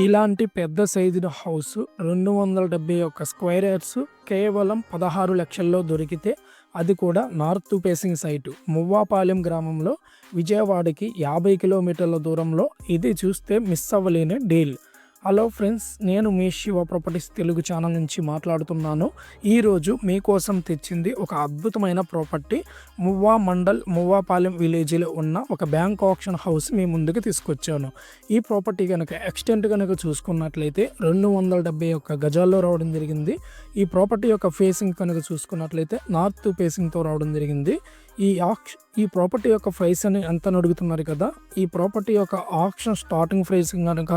ఇలాంటి పెద్ద సైజుల house 271 square yards కేవలం 16 లక్షల్లో దొరికితే, అది కూడా నార్త్ ఫేసింగ్ సైటు మువ్వాపాలెం గ్రామంలో విజయవాడకి 50 కిలోమీటర్ల దూరంలో. ఇది చూస్తే మిస్ అవ్వలేని డీల్. హలో ఫ్రెండ్స్, నేను మీ శివ ప్రాపర్టీస్ తెలుగు ఛానల్ నుంచి మాట్లాడుతున్నాను. ఈరోజు మీకోసం తెచ్చింది ఒక అద్భుతమైన ప్రాపర్టీ. మువ్వా మండల్ మువ్వాపాలెం విలేజ్లో ఉన్న ఒక బ్యాంక్ ఆక్షన్ హౌస్ మీ ముందుకు తీసుకొచ్చాను. ఈ ప్రాపర్టీ కనుక ఎక్స్టెంట్ కనుక చూసుకున్నట్లయితే 271 గజాల్లో రావడం జరిగింది. ఈ ప్రాపర్టీ యొక్క ఫేసింగ్ కనుక చూసుకున్నట్లయితే నార్త్ ఫేసింగ్తో రావడం జరిగింది. ఈ ప్రాపర్టీ యొక్క ప్రైస్ అని ఎంత అడుగుతున్నారు కదా. ఈ ప్రాపర్టీ యొక్క ఆక్షన్ స్టార్టింగ్ ప్రైస్ కనుక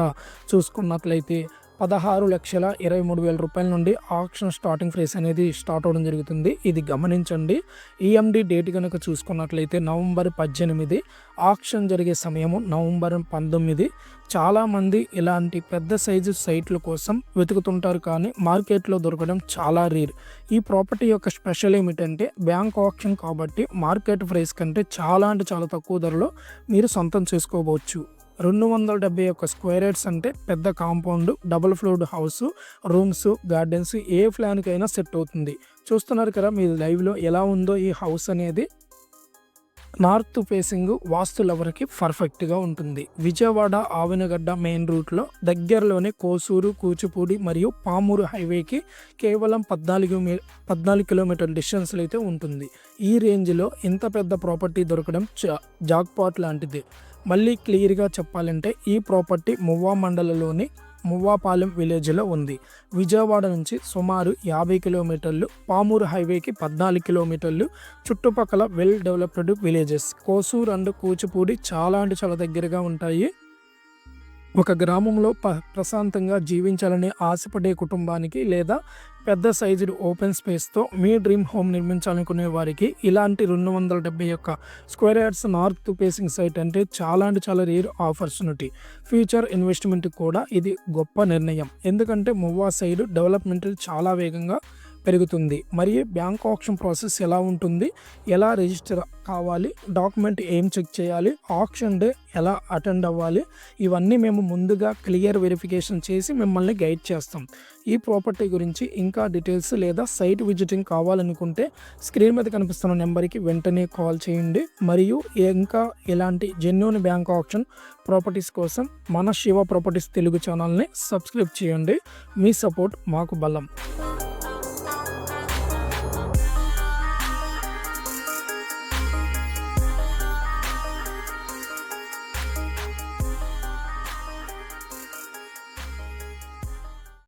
చూసుకున్నట్లయితే 16,23,000 రూపాయల నుండి ఆక్షన్ స్టార్టింగ్ ప్రైస్ అనేది స్టార్ట్ అవడం జరుగుతుంది. ఇది గమనించండి. ఈఎండి డేట్ కనుక చూసుకున్నట్లయితే November 18, ఆక్షన్ జరిగే సమయము November 19. చాలామంది ఇలాంటి పెద్ద సైజు సైట్ల కోసం వెతుకుతుంటారు, కానీ మార్కెట్లో దొరకడం చాలా రేర్. ఈ ప్రాపర్టీ యొక్క స్పెషల్ ఏమిటంటే బ్యాంక్ ఆక్షన్ కాబట్టి మార్కెట్ ప్రైస్ కంటే చాలా అంటే చాలా తక్కువ ధరలో మీరు సొంతం చేసుకోవచ్చు. 271 స్క్వేర్ యార్డ్స్ అంటే పెద్ద compound, double floored house, rooms, gardens ఏ ప్లాన్కైనా సెట్ అవుతుంది. చూస్తున్నారు కదా మీరు లైవ్లో ఎలా ఉందో ఈ హౌస్ అనేది. నార్త్ ఫేసింగ్ వాస్తు లవర్కి పర్ఫెక్ట్గా ఉంటుంది. విజయవాడ ఆవినగడ్డ మెయిన్ రూట్లో దగ్గరలోనే కోసూరు, కూచిపూడి మరియు పామూరు హైవేకి కేవలం 14 కిలోమీటర్ల డిస్టెన్స్లో అయితే ఉంటుంది. ఈ రేంజ్లో ఇంత పెద్ద ప్రాపర్టీ దొరకడం జాక్పాట్ లాంటిది. మళ్ళీ క్లియర్గా చెప్పాలంటే ఈ ప్రాపర్టీ మువ్వా మండలంలోని మువ్వాపాలెం విలేజ్లో ఉంది. విజయవాడ నుంచి సుమారు 50 కిలోమీటర్లు, పామూరు హైవేకి 14 కిలోమీటర్లు. చుట్టుపక్కల well developed villages Kosuru and Kuchipudi చాలా అంటే చాలా దగ్గరగా ఉంటాయి. ఒక గ్రామంలో ప్రశాంతంగా జీవించాలని ఆశపడే కుటుంబానికి లేదా పెద్ద సైజుడ్ ఓపెన్ స్పేస్తో మీ డ్రీమ్ హోమ్ నిర్మించాలనుకునే వారికి ఇలాంటి 271 square yards north facing site అంటే చాలా అంటే చాలా రేర్ ఆపర్చునిటీ. ఫ్యూచర్ ఇన్వెస్ట్మెంట్ కూడా ఇది గొప్ప నిర్ణయం. ఎందుకంటే మువ్వా సైడ్ డెవలప్మెంట్ చాలా వేగంగా పెరుగుతుంది. మరియు బ్యాంక్ ఆక్షన్ ప్రాసెస్ ఎలా ఉంటుంది, ఎలా రిజిస్టర్ కావాలి, డాక్యుమెంట్ ఏం చెక్ చేయాలి, ఆక్షన్ డే ఎలా అటెండ్ అవ్వాలి, ఇవన్నీ మేము ముందుగా క్లియర్ వెరిఫికేషన్ చేసి మిమ్మల్ని గైడ్ చేస్తాం. ఈ ప్రాపర్టీ గురించి ఇంకా డీటెయిల్స్ లేదా సైట్ విజిటింగ్ కావాలనుకుంటే స్క్రీన్ మీద కనిపిస్తున్న నెంబర్కి వెంటనే కాల్ చేయండి. మరియు ఇంకా ఇలాంటి జెన్యూన్ బ్యాంక్ ఆక్షన్ ప్రాపర్టీస్ కోసం మన శివ ప్రాపర్టీస్ తెలుగు ఛానల్ని సబ్స్క్రైబ్ చేయండి. మీ సపోర్ట్ మాకు బలం.